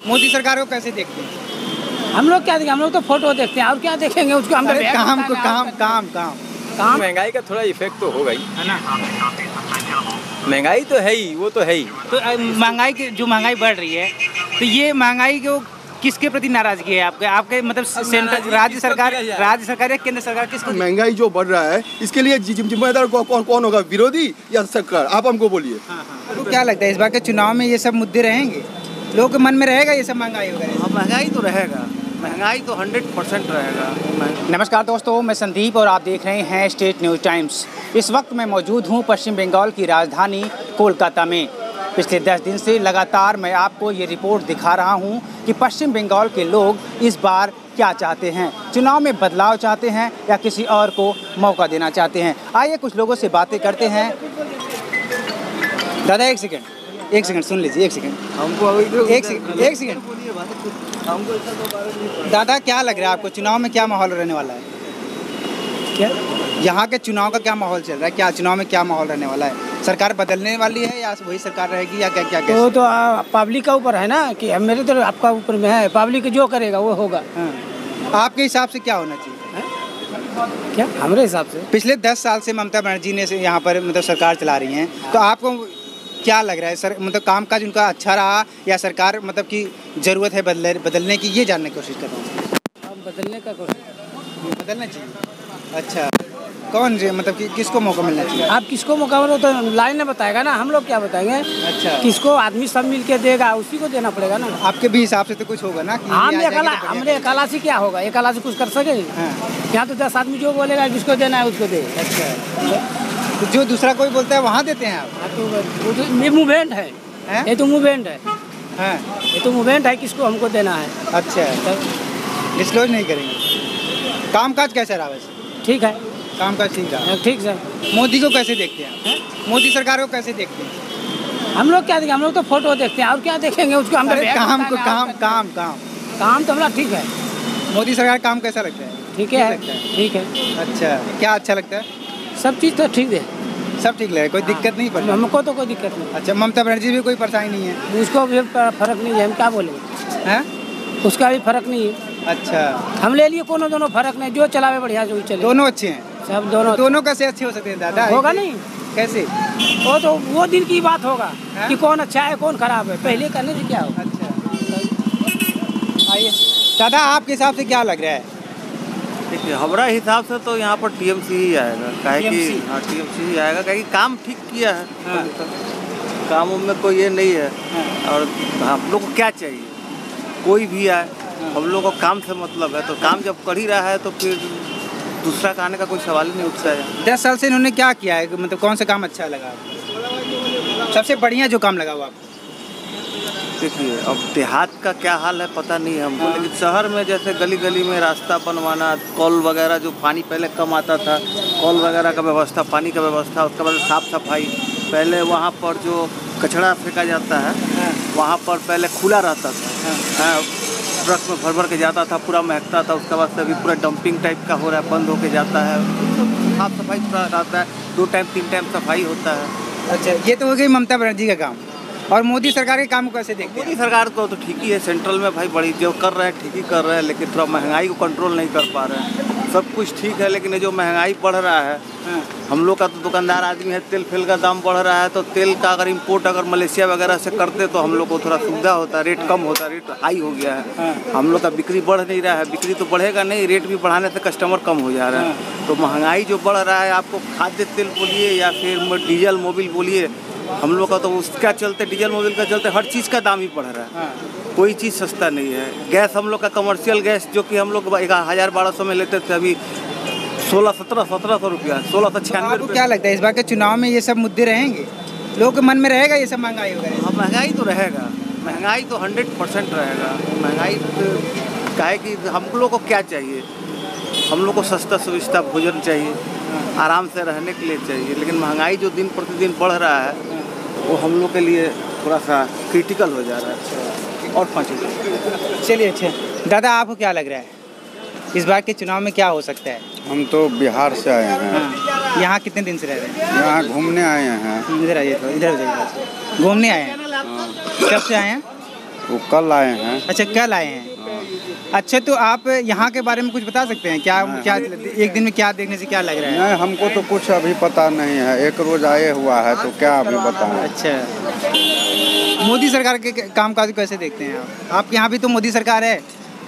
मोदी सरकार को कैसे देखते हैं? हम लोग क्या देखें, हम लोग तो फोटो देखते हैं और क्या देखेंगे उसको। हम काम महंगाई का थोड़ा इफेक्ट तो होगा ही है ना। महंगाई तो है ही, वो तो है ही। तो महंगाई की जो महंगाई बढ़ रही है, तो ये महंगाई को किसके प्रति नाराजगी है आपके मतलब सेंट्रल राज्य सरकार या केंद्र सरकार किसको? महंगाई जो बढ़ रहा है इसके लिए जिम्मेदार कौन होगा, विरोधी या सरकार? आप हमको बोलिए। तो क्या लगता है इस बार के चुनाव में ये सब मुद्दे रहेंगे, लोगों के मन में रहेगा ये सब महंगाई वगैरह? महंगाई तो रहेगा, महंगाई तो 100% रहेगा। नमस्कार दोस्तों, मैं संदीप और आप देख रहे हैं स्टेट न्यूज़ टाइम्स। इस वक्त मैं मौजूद हूँ पश्चिम बंगाल की राजधानी कोलकाता में। पिछले 10 दिन से लगातार मैं आपको ये रिपोर्ट दिखा रहा हूँ कि पश्चिम बंगाल के लोग इस बार क्या चाहते हैं, चुनाव में बदलाव चाहते हैं या किसी और को मौका देना चाहते हैं। आइए कुछ लोगों से बातें करते हैं। दादा एक सेकंड सुन लीजिए, एक सेकंड दादा क्या लग रहा है आपको, चुनाव में क्या माहौल रहने वाला है? क्या यहाँ के चुनाव का क्या माहौल चल रहा है, क्या चुनाव में क्या माहौल रहने वाला है? सरकार बदलने वाली है या वही सरकार रहेगी या क्या? वो तो पब्लिक का ऊपर है ना, कि मेरे तो आपका ऊपर में है, पब्लिक जो करेगा वो होगा। आपके हिसाब से क्या होना चाहिए? क्या हमारे हिसाब से पिछले 10 साल से ममता बनर्जी ने यहाँ पर मतलब सरकार चला रही हैं, तो आपको क्या लग रहा है सर, मतलब कामकाज उनका अच्छा रहा या सरकार मतलब कि ज़रूरत है बदलने की, ये जानने की कोशिश कर रहा हूँ। बदलना चाहिए। अच्छा, कौन मतलब कि किसको मौका मिलना चाहिए? आप किसको मौका मिलो तो लाइन में बताएगा ना, हम लोग क्या बताएंगे। अच्छा, किसको आदमी सब मिल के देगा उसी को देना पड़ेगा ना। आपके भी हिसाब से तो कुछ होगा ना कि हमने अकेला से क्या होगा, अकेला से कुछ कर सके? यहाँ तो 10 आदमी जो बोलेगा जिसको देना है उसको दे। अच्छा, तो जो दूसरा कोई बोलता है वहाँ देते हैं आप? तो ये मूवमेंट है, ये तो मूवमेंट है। ये तो मूवमेंट है, किसको हमको देना है। अच्छा, डिस्क्लोज नहीं करेंगे। कामकाज कैसा रहा वैसे? ठीक है, कामकाज ठीक रहा। ठीक सर। मोदी को कैसे देखते हैं? मोदी सरकार को कैसे देखते हैं? हम लोग क्या देखें, हम लोग तो फोटो देखते हैं और क्या देखेंगे उसको। हम काम तो हमारा ठीक है। मोदी सरकार काम कैसा लगता है? ठीक है, ठीक है। अच्छा, क्या अच्छा लगता है? सब चीज़ तो ठीक है, सब ठीक लगे, कोई दिक्कत नहीं पड़ी? हमको तो कोई दिक्कत नहीं। अच्छा, ममता बनर्जी भी कोई परेशानी नहीं है? उसको भी फर्क नहीं है, हम क्या बोलेंगे हैं? उसका भी फर्क नहीं है। अच्छा, हम ले लिए दोनों फर्क नहीं, जो चलावे बढ़िया जो चले। दोनों अच्छे हैं, सब दोनों कैसे अच्छे हो सकते हैं दादा? होगा नहीं कैसे? वो तो वो दिन की बात होगा कि कौन अच्छा है कौन खराब है, पहले करने से क्या होगा। अच्छा, आइए दादा, आपके हिसाब से क्या लग रहा है? देखिए, हमारा हिसाब से तो यहाँ पर टीएमसी ही आएगा, काहे कि टीएमसी ही आएगा, काहे कि काम ठीक किया है। कामों में कोई ये नहीं है। और हम लोग को क्या चाहिए, कोई भी आए, हम लोग को काम से मतलब है। तो काम जब कर ही रहा है तो फिर दूसरा का आने का कोई सवाल ही नहीं उठता है। 10 साल से इन्होंने क्या किया है, मतलब कौन सा काम अच्छा लगा आपको? सबसे बढ़िया जो काम लगा वो आपको? देखिए, अब देहात का क्या हाल है पता नहीं है हमको, लेकिन शहर में जैसे गली गली में रास्ता बनवाना, कॉल वगैरह, जो पानी पहले कम आता था, कॉल वगैरह का व्यवस्था, पानी का व्यवस्था, उसके बाद साफ़ सफाई। पहले वहाँ पर जो कचरा फेंका जाता है वहाँ पर पहले खुला रहता था, ट्रक में भर भर के जाता था, पूरा महकता था। उसके बाद से अभी पूरा डंपिंग टाइप का हो रहा है, बंद होके जाता है। साफ सफाई पूरा रहता है, 2 टाइम 3 टाइम सफाई होता है। अच्छा, ये तो हो गई ममता बनर्जी का काम। और मोदी सरकार के काम को कैसे देखते हैं? मोदी सरकार को तो ठीक ही है, सेंट्रल में भाई बड़ी जो कर रहे हैं ठीक ही कर रहे हैं, लेकिन थोड़ा महंगाई को कंट्रोल नहीं कर पा रहे हैं। सब कुछ ठीक है, लेकिन ये जो महंगाई बढ़ रहा है, हम लोग का तो दुकानदार आदमी है, तेल फेल का दाम बढ़ रहा है, तो तेल का अगर इम्पोर्ट अगर मलेशिया वगैरह से करते तो हम लोग को थोड़ा सुविधा होता, रेट कम होता। रेट हाई हो गया है, हम लोग का बिक्री बढ़ नहीं रहा है। बिक्री तो बढ़ेगा नहीं, रेट भी बढ़ाने से कस्टमर कम हो जा रहा है। तो महंगाई जो बढ़ रहा है, आपको खाद्य तेल बोलिए या फिर डीजल मोबिल बोलिए, हम लोग का तो उसका चलते, डीजल मोबिल का चलते हर चीज़ का दाम ही बढ़ रहा है। कोई चीज़ सस्ता नहीं है। गैस हम लोग का कमर्शियल गैस जो कि हम लोग 1000-1200 में लेते थे, अभी 1600-1700 रुपया, 1696 रुपया। क्या लगता है इस बार के चुनाव में ये सब मुद्दे रहेंगे, लोगों के मन में रहेगा ये सब महंगाई वगैरह? हाँ, महंगाई तो रहेगा, महंगाई तो 100% रहेगा। महंगाई काहे कि हम लोग को क्या चाहिए, हम लोग को सस्ता सुविधा भोजन चाहिए, आराम से रहने के लिए चाहिए। लेकिन महंगाई जो दिन प्रतिदिन बढ़ रहा है वो हम लोग के लिए थोड़ा सा क्रिटिकल हो जा रहा है। और 5 रुपये। चलिए, अच्छा दादा, आपको क्या लग रहा है इस बार के चुनाव में क्या हो सकता है? हम तो बिहार से आए हैं। यहाँ कितने दिन से रह रहे हैं? यहाँ घूमने आए हैं। इधर आइए, तो इधर हो जाइए। घूमने आए हैं? कब से आए हैं? वो कल आए हैं। अच्छा, कल आए हैं। अच्छा, तो आप यहाँ के बारे में कुछ बता सकते हैं क्या? एक दिन में क्या देखने से क्या लग रहा है? नहीं, हमको तो कुछ अभी पता नहीं है, एक रोज आए हुआ है तो क्या अभी बताएं। अच्छा, मोदी सरकार के कामकाज कैसे देखते हैं आप? आपके यहाँ भी तो मोदी सरकार है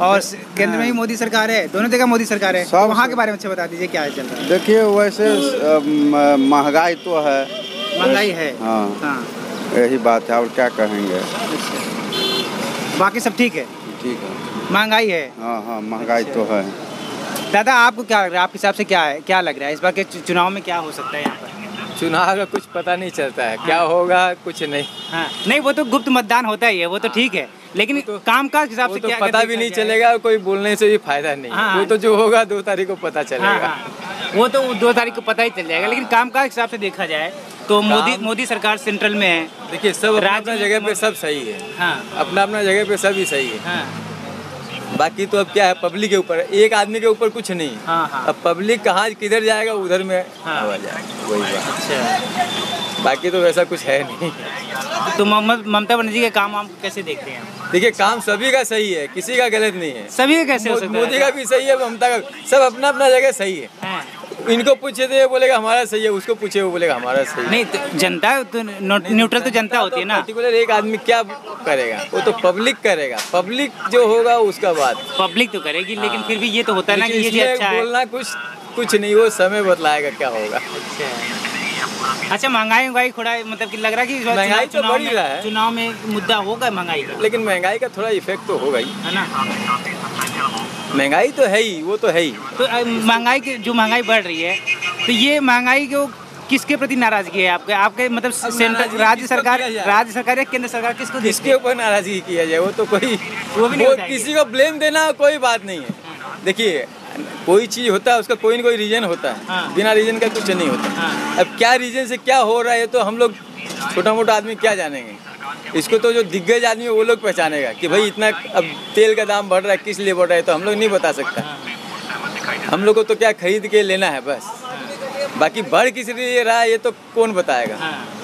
और केंद्र में भी मोदी सरकार है, दोनों जगह मोदी सरकार है। तो वहाँ के बारे में अच्छा बता दीजिए, क्या चल रहा है? देखिए, वैसे महंगाई तो है, महंगाई है। हाँ, यही बात है, और क्या कहेंगे। बाकी सब ठीक है? ठीक है, महंगाई है। हाँ, महंगाई तो है। दादा, आपको क्या लग रहा है, आपके हिसाब से क्या लग रहा है इस बार के चुनाव में क्या हो सकता है यहाँ पर? चुनाव का कुछ पता नहीं चलता है, क्या होगा कुछ नहीं। हाँ, नहीं, वो तो गुप्त मतदान होता ही है, वो तो ठीक है, लेकिन कामकाज के हिसाब से क्या पता भी नहीं चलेगा, कोई बोलने से भी फायदा नहीं। वो तो जो होगा 2 तारीख को पता चलेगा। वो तो 2 तारीख को पता ही चल जाएगा, लेकिन कामकाज के हिसाब से देखा जाए तो मोदी सरकार सेंट्रल में है। देखिए, सब अपना जगह पे सब सही है। अपना जगह पे सब ही सही है। बाकी तो अब क्या है, पब्लिक के ऊपर, एक आदमी के ऊपर कुछ नहीं। अब पब्लिक कहाँ किधर जाएगा उधर में आवा जाएगा, वही बात। अच्छा, बाकी तो वैसा कुछ है नहीं। तो ममता बनर्जी के काम आप कैसे देखते हैं? देखिए, काम सभी का सही है, किसी का गलत नहीं है। सभी का कैसे हो सकता है? मोदी का भी सही है, ममता का, सब अपना जगह सही है। इनको पूछे तो ये बोलेगा हमारा सही है, उसको पूछे वो बोलेगा हमारा सही है। नहीं, तो जनता तो न्यूट्रल तो जनता होती है ना। पर्टिकुलर एक आदमी क्या करेगा, वो तो पब्लिक करेगा। पब्लिक जो होगा उसका बात पब्लिक तो करेगी, लेकिन फिर भी ये तो होता है ना कि ये अच्छा है। बोलना कुछ नहीं, वो समय बतलाएगा क्या होगा। अच्छा, महंगाई थोड़ा, मतलब कि लग रहा है कि महंगाई तो बढ़ ही रहा है, चुनाव में मुद्दा होगा महंगाई का। लेकिन महंगाई का थोड़ा इफेक्ट तो होगा ही, है ना। महंगाई तो है ही, वो तो है ही। तो महंगाई बढ़ रही है, तो ये महंगाई को किसके प्रति नाराजगी है आपके मतलब सेंट्रल राज्य सरकार या केंद्र सरकार, किसके ऊपर नाराजगी किया जाए? वो तो कोई किसी को ब्लेम देना कोई बात नहीं है। देखिए, कोई चीज होता है उसका कोई न कोई रीजन होता है। बिना रीजन का कुछ नहीं होता। अब क्या रीजन से क्या हो रहा है तो हम लोग छोटा मोटा आदमी क्या जानेंगे। इसको तो जो दिग्गज आदमी है वो लोग पहचानेगा कि भाई इतना अब तेल का दाम बढ़ रहा है, किस लिए बढ़ रहा है, तो हम लोग नहीं बता सकता। हम लोग को तो क्या खरीद के लेना है बस। बाकी बढ़ किस लिए रहा है ये तो कौन बताएगा।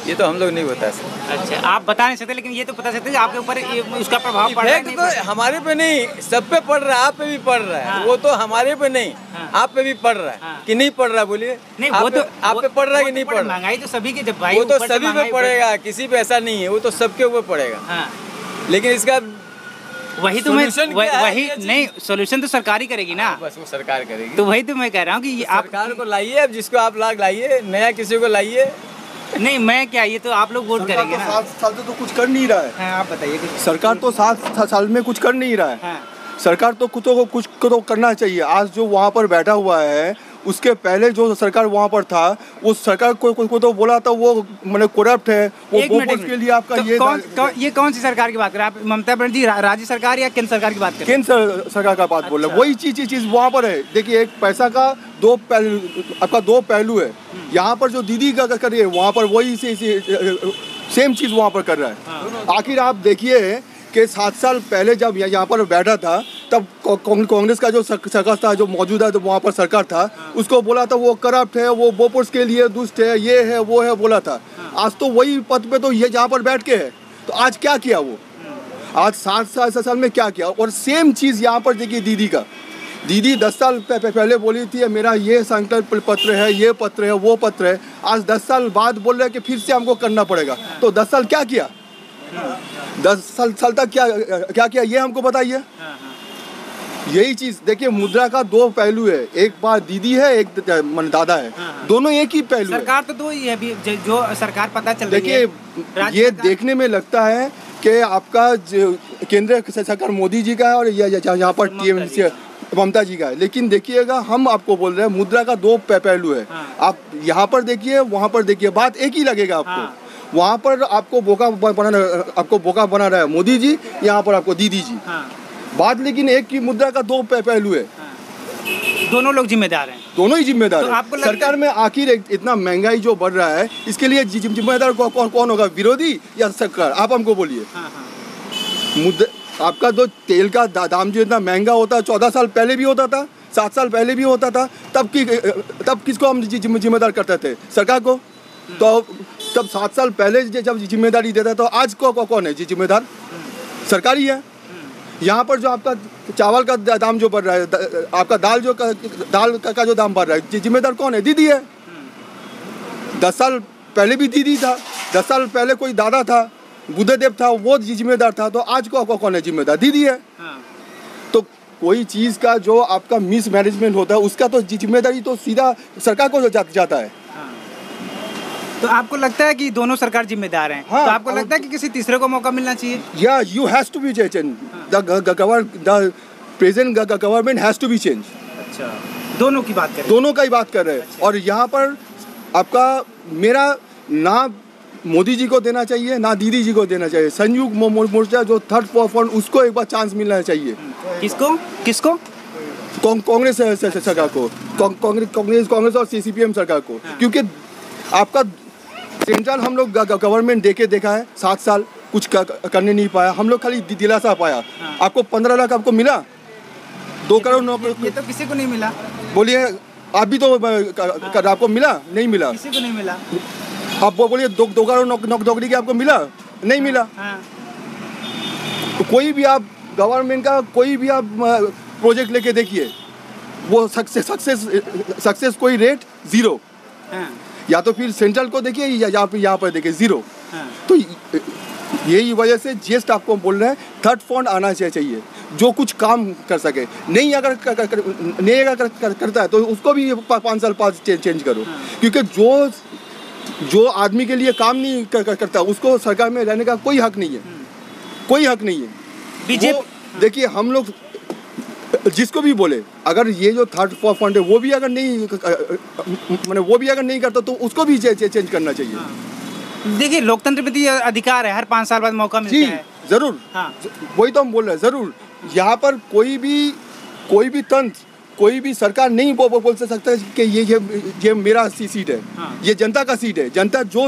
ये तो हम लोग नहीं बता सकते। अच्छा, आप बता नहीं सकते, लेकिन ये तो बता सकते हैं आपके ऊपर उसका प्रभाव पड़ रहा है। तो हमारे पे नहीं, सब पे पड़ रहा है, आप पे भी पड़ रहा है। वो तो हमारे पे नहीं, आप पे भी पड़ रहा है कि नहीं पड़ रहा, बोलिए। नहीं, वो तो आप पे पड़ रहा है कि नहीं पड़ रहा? महंगाई तो सभी के, जब वो तो सभी पे पड़ेगा, किसी पे ऐसा नहीं है, वो तो सबके ऊपर पड़ेगा। लेकिन इसका वही तो मैं नहीं, सोल्यूशन तो सरकार ही करेगी ना। बस वो सरकार करेगी। तो वही तो मैं कह रहा हूँ कि आप सरकार को लाइए, अब जिसको आप लाइए, नया किसी को लाइए। नहीं, मैं क्या, ये तो आप लोग वोट करेंगे ना। 7 साल से तो कुछ कर नहीं रहा है। आप बताइए कुछ। सरकार तो 7 साल में कुछ कर नहीं रहा है। सरकार तो कुछ तो करना चाहिए। आज जो वहाँ पर बैठा हुआ है, उसके पहले जो सरकार वहाँ पर था, वो सरकार को तो बोला था वो मतलब करप्ट है, वो उसके लिए आपका ये कौन सी सरकार की बात कर रहे हैं आप? ममता बनर्जी राज्य सरकार या केंद्र सरकार की बात कर रहे हैं? केंद्र सरकार का बात बोल रहे हैं। वही चीज वहाँ पर है। देखिए, एक पैसा का दो पहलू है। यहाँ पर जो दीदी का कर रही है, वहाँ पर वही सेम चीज वहाँ पर कर रहा है। आखिर आप देखिए कि 7 साल पहले जब यहाँ पर बैठा था, तब कांग्रेस का जो सरकार था, जो मौजूदा जो वहाँ पर सरकार था, उसको बोला था वो करप्ट है, वो बोपोर्स के लिए दुष्ट है, ये है वो है बोला था। आज तो वही पद पे तो ये यहाँ पर बैठ के है, तो आज क्या किया वो? आज 7 साल में क्या किया? और सेम चीज़ यहाँ पर देखिए दीदी 10 साल पहले बोली थी मेरा ये संकल्प पत्र है, ये पत्र है, वो पत्र है। आज 10 साल बाद बोल रहे हैं कि फिर से हमको करना पड़ेगा। तो 10 साल क्या किया? 10 साल तक क्या किया ये हमको बताइए। यही चीज देखिए, मुद्रा का 2 पहलू है। एक बात दीदी है, एक दादा है। दोनों एक ही पहलू है। सरकार तो 2 ही है, जो सरकार पता चल रही है। देखिए, ये देखने में लगता है कि आपका केंद्र सरकार मोदी जी का है और यहाँ पर टीएमसी ममता जी का है। लेकिन देखिएगा, हम आपको बोल रहे हैं मुद्रा का 2 पहलू है। आप यहाँ पर देखिए, वहाँ पर देखिए, बात एक ही लगेगा आपको। वहाँ पर आपको बोका बना रहा है मोदी जी, यहाँ पर आपको दीदी जी। बात लेकिन एक की मुद्रा का 2 पहलू है। दोनों लोग जिम्मेदार हैं। दोनों ही जिम्मेदार तो है। सरकार में आखिर इतना महंगाई जो बढ़ रहा है, इसके लिए जिम्मेदार कौन होगा, विरोधी या सरकार? आप हमको बोलिए। आपका जो तेल का दाम जो इतना महंगा होता है, 14 साल पहले भी होता था, 7 साल पहले भी होता था, तब किसको हम जिम्मेदार करते थे? सरकार को। तो तब 7 साल पहले जब जिम्मेदारी देता तो आज को कौन है जिम्मेदार? सरकारी है। यहाँ पर जो आपका चावल का दाम जो बढ़ रहा है, आपका दाल का जो दाम बढ़ रहा है, जिम्मेदार कौन है? दीदी है। 10 साल पहले भी दीदी था, 10 साल पहले कोई दादा था, बुद्धदेव था, वो जिम्मेदार था। तो आज को कौन है जिम्मेदार? दीदी है। तो कोई चीज़ का जो आपका मिस मैनेजमेंट होता है उसका तो जिम्मेदारी तो सीधा सरकार को जाता है। तो आपको लगता है कि दोनों सरकार जिम्मेदार हैं? हाँ, तो आपको लगता है कि किसी तीसरे को मौका मिलना चाहिए? या you has to be change, the present government has to be change. अच्छा, दोनों की बात करें? दोनों का ही बात कर रहे हैं। और यहाँ पर आपका मेरा ना मोदी जी को देना चाहिए ना दीदी जी को देना चाहिए। संयुक्त मोर्चा जो थर्ड फ्रंट, उसको एक बार चांस मिलना चाहिए। किसको? कांग्रेस सरकार को, कांग्रेस और सीपीएम सरकार को। क्योंकि आपका सेंट्रल हम लोग गवर्नमेंट देखा है 7 साल कुछ करने नहीं पाया। हम लोग खाली दिलासा पाया। आपको 15 लाख आपको मिला, 2 करोड़ नौकरी। ये तो किसी को नहीं मिला। बोलिए आप भी तो आपको मिला? नहीं मिला। किसी को नहीं मिला। आप बोलिए 2 करोड़ नौकरी के आपको मिला? नहीं मिला। तो कोई भी आप गवर्नमेंट का कोई भी आप प्रोजेक्ट लेके देखिए, वो सक्सेस कोई रेट 0। या तो फिर सेंट्रल को देखिए या यहाँ पर देखिए 0। तो यही वजह से जीएसटी आपको बोल रहे हैं थर्ड फ्रंट आना चाहिए जो कुछ काम कर सके। नहीं अगर करता है तो उसको भी 5 साल बाद चेंज करो। क्योंकि जो आदमी के लिए काम नहीं करता उसको सरकार में रहने का कोई हक नहीं है, कोई हक नहीं है। बीजेपी देखिए, हम लोग जिसको भी बोले, अगर ये जो थर्ड फ्रंट है वो भी अगर नहीं करता तो उसको भी चेंज करना चाहिए। देखिए, लोकतंत्र में तो अधिकार है, हर 5 साल बाद मौका मिलता है। जरूर। वही तो हम बोल रहे हैं। जरूर यहाँ पर कोई भी तंत्र, कोई भी सरकार नहीं बोल सकता है कि ये मेरा सीट है। ये जनता का सीट है। जनता जो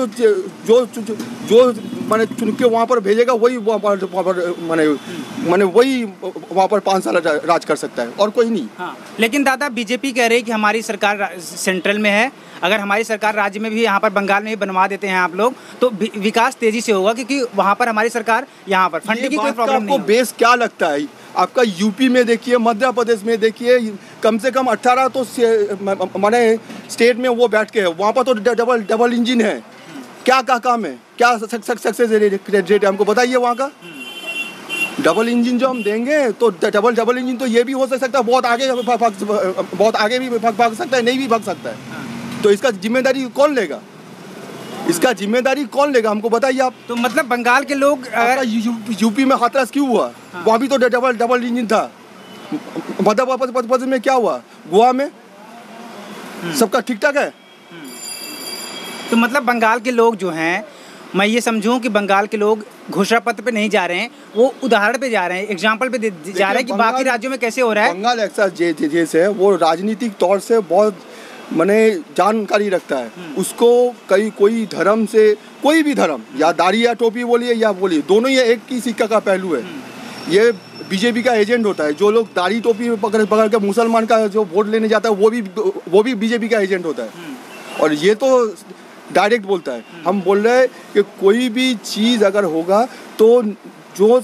मैंने चुन के वहाँ पर भेजेगा वही वही वहाँ पर 5 साल राज कर सकता है और कोई नहीं। लेकिन दादा, बीजेपी कह रही है कि हमारी सरकार सेंट्रल में है, अगर हमारी सरकार राज्य में भी, यहाँ पर बंगाल में भी बनवा देते हैं आप लोग, तो विकास तेजी से होगा, क्योंकि वहाँ पर हमारी सरकार, यहाँ पर फंडिंग की कोई प्रॉब्लम नहीं। आपको बेस क्या लगता है? आपका यूपी में देखिए, मध्य प्रदेश में देखिए, कम से कम 18 तो माने स्टेट में वो बैठ के है। वहाँ पर तो डबल इंजन है। क्या काम है? क्या सक्सेस रेट है? हमको बताइए वहाँ का। डबल इंजन जो हम देंगे तो डबल इंजन तो ये भी हो सकता है बहुत आगे भी भाग सकता है, नहीं भी भाग सकता है। तो इसका जिम्मेदारी कौन लेगा? इसका जिम्मेदारी कौन लेगा? हमको बताइए आप। तो मतलब बंगाल के लोग यूपी में हाथरस क्यों हुआ? वहाँ भी तो डबल इंजन था। मध्य प्रदेश में क्या हुआ? गोवा में सबका ठीक ठाक है। तो मतलब बंगाल के लोग जो हैं, मैं ये समझूं कि बंगाल के लोग घोषणा पत्र पे नहीं जा रहे हैं, वो उदाहरण पे जा रहे हैं, एग्जाम्पल पे जा रहे हैं कि बाकी राज्यों में कैसे हो रहा है। बंगाल ऐसा जैसे है, वो राजनीतिक तौर से बहुत जानकारी रखता है। उसको कोई धर्म से, कोई भी धर्म, या दाढ़ी या टोपी बोलिए या बोलिए, दोनों ये एक ही सिक्का का पहलू है। ये बीजेपी का एजेंट होता है। जो लोग दाढ़ी टोपी पकड़ के मुसलमान का जो वोट लेने जाता है वो भी बीजेपी का एजेंट होता है। और ये तो डायरेक्ट बोलता है। हम बोल रहे हैं कि कोई भी चीज़ अगर होगा तो जो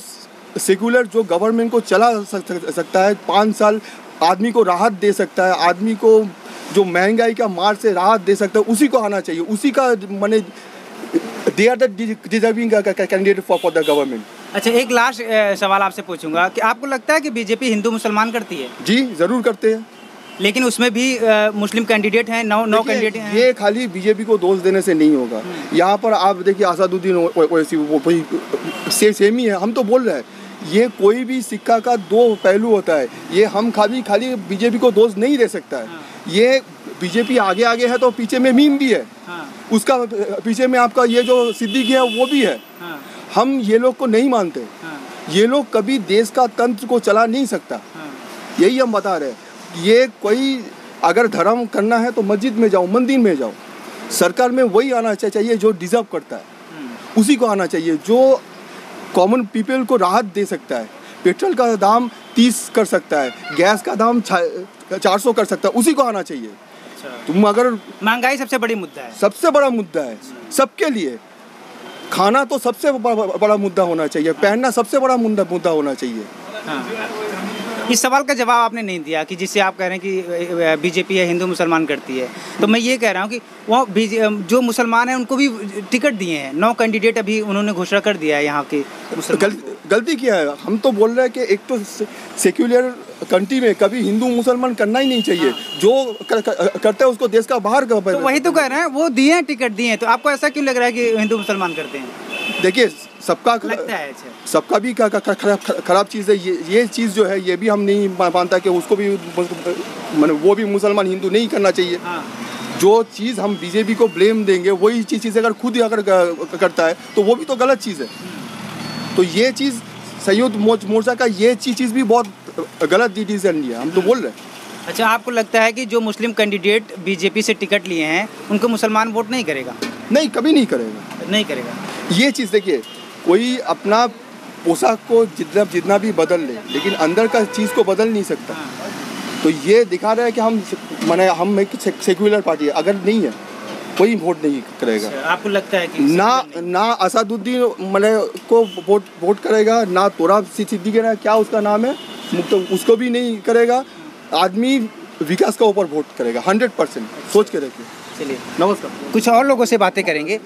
सेकुलर जो गवर्नमेंट को चला सकता है, 5 साल आदमी को राहत दे सकता है, आदमी को जो महंगाई का मार से राहत दे सकता है, उसी को आना चाहिए। उसी का माने they are the deserving candidate for the government. अच्छा, एक लास्ट सवाल आपसे पूछूंगा कि आपको लगता है कि बीजेपी हिंदू मुसलमान करती है? जी ज़रूर करते हैं। लेकिन उसमें भी मुस्लिम कैंडिडेट हैं, 9 कैंडिडेट हैं। ये खाली बीजेपी को दोष देने से नहीं होगा। यहाँ पर आप देखिए, असादुद्दीन ओवैसी वही सेम ही है। हम तो बोल रहे हैं ये कोई भी सिक्का का 2 पहलू होता है। ये हम खाली बीजेपी को दोष नहीं दे सकता है। ये बीजेपी आगे है तो पीछे में मीम भी है। उसका पीछे में आपका ये जो सिद्दीकी है वो भी है। हम ये लोग को नहीं मानते। ये लोग कभी देश का तंत्र को चला नहीं सकता। यही हम बता रहे हैं। ये कोई अगर धर्म करना है तो मस्जिद में जाओ, मंदिर में जाओ। सरकार में वही आना चाहिए जो डिजर्व करता है, उसी को आना चाहिए, जो कॉमन पीपल को राहत दे सकता है। पेट्रोल का दाम 30 कर सकता है, गैस का दाम 400 कर सकता है, उसी को आना चाहिए। तुम अगर महंगाई सबसे बड़ी मुद्दा है, सबसे बड़ा मुद्दा है सबके लिए। खाना तो सबसे बड़ा मुद्दा होना चाहिए, पहनना सबसे बड़ा मुद्दा होना चाहिए। हाँ। इस सवाल का जवाब आपने नहीं दिया कि जिससे आप कह रहे हैं कि बीजेपी है हिंदू मुसलमान करती है, तो मैं ये कह रहा हूँ कि वो जो मुसलमान हैं उनको भी टिकट दिए हैं, 9 कैंडिडेट अभी उन्होंने घोषणा कर दिया है यहाँ के। गलती किया है, हम तो बोल रहे हैं कि एक तो सेक्युलर कंट्री में कभी हिंदू मुसलमान करना ही नहीं चाहिए। हाँ। जो करता है उसको देश का बाहर तो वही तो कह रहे हैं, वो दिए हैं, टिकट दिए हैं, तो आपको ऐसा क्यों लग रहा है कि हिंदू मुसलमान करते हैं? देखिए सबका लगता है सबका भी खराब चीज़ है ये चीज़ जो है, ये भी हम नहीं मानता कि उसको भी वो भी मुसलमान हिंदू नहीं करना चाहिए। हाँ। जो चीज़ हम बीजेपी को ब्लेम देंगे वही चीज़ अगर खुद अगर करता है तो वो भी तो गलत चीज़ है। तो ये चीज़ संयुक्त मोर्चा का ये चीज़ भी बहुत गलत डिसीजन लिया, हम तो बोल रहे हैं। अच्छा, आपको लगता है कि जो मुस्लिम कैंडिडेट बीजेपी से टिकट लिए हैं उनको मुसलमान वोट नहीं करेगा? नहीं, कभी नहीं करेगा। नहीं करेगा। ये चीज़ देखिए, कोई अपना पोशाक को जितना भी बदल ले, लेकिन अंदर का चीज़ को बदल नहीं सकता। तो ये दिखा रहा है कि हम एक सेक्युलर पार्टी है, अगर नहीं है कोई वोट नहीं करेगा। आपको लगता है कि ना असदुद्दीन को वोट करेगा, ना तोरा सिद्दीकी क्या उसका नाम है, उसको भी नहीं करेगा। आदमी विकास का ऊपर वोट करेगा 100%। सोच के रखिए। चलिए, नमस्कार। कुछ और लोगों से बातें करेंगे।